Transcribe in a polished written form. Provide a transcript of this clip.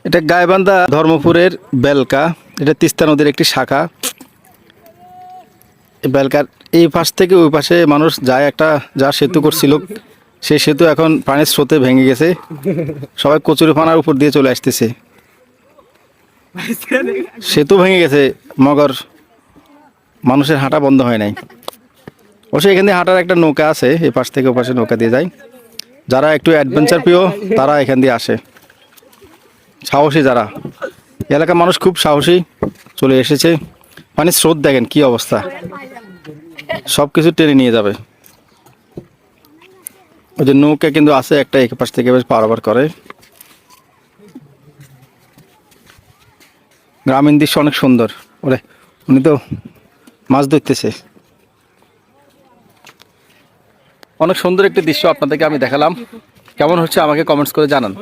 এটা গাইবান্ধা ধর্মপুরের বেলকা, এটা তিস্তা নদীর একটি শাখা। এই বেলকার এই পাশ থেকে ওই পাশে মানুষ যায়, একটা যা সেতু করছিল সেই সেতু এখন পানির স্রোতে ভেঙে গেছে, সবাই কচুরিপানার উপর দিয়ে চলে আসতেছে। সেতু ভেঙে গেছে মগর মানুষের হাঁটা বন্ধ হয় নাই। অবশ্যই এখান দিয়ে হাঁটার একটা নৌকা আছে, এই পাশ থেকে ও পাশে নৌকা দিয়ে যায়। যারা একটু অ্যাডভেঞ্চার প্রিয় তারা এখান দিয়ে আসে, সাহসী যারা। এলাকার মানুষ খুব সাহসী, চলে এসেছে। পানির স্রোত দেখেন কি অবস্থা, সব কিছু টেনে নিয়ে যাবে। ওই যে নৌকা কিন্তু আছে একটা, এক পাশ থেকে বেশ পারাপার করে। গ্রামীণ দৃশ্য অনেক সুন্দর। ওরে উনি তো মাছ ধরতেছে। অনেক সুন্দর একটি দৃশ্য আপনাদেরকে আমি দেখালাম। কেমন হচ্ছে আমাকে কমেন্টস করে জানান।